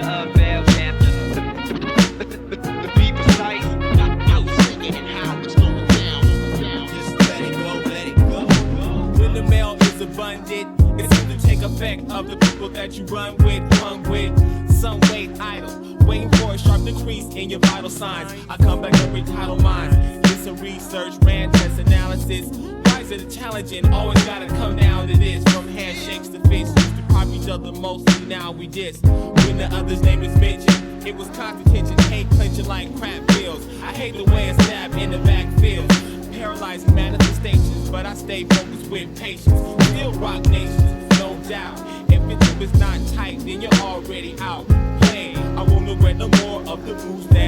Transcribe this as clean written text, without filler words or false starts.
Bell Captain. The be precise. I was singing and how it's going down. Just let it go, let it go. When the mail is abundant, it seems to take effect of the people that you run with, hung with. Some wait idle, waiting for a sharp decrease in your vital signs. I come back every title minds. Get some research, ran test analysis. Why is it challenging? Always gotta come down to this. From handshakes to fists, used to prop each other mostly, now we diss. When the other's name is mentioned, it was constant tension, hate clenching like crap bills. I hate the way it's stabbed in the backfield. Paralyzed manifestations, but I stay focused with patience. Still rock nations, no doubt. If your tube is not tight, then you're already out. Play, I won't regret no more of the moves that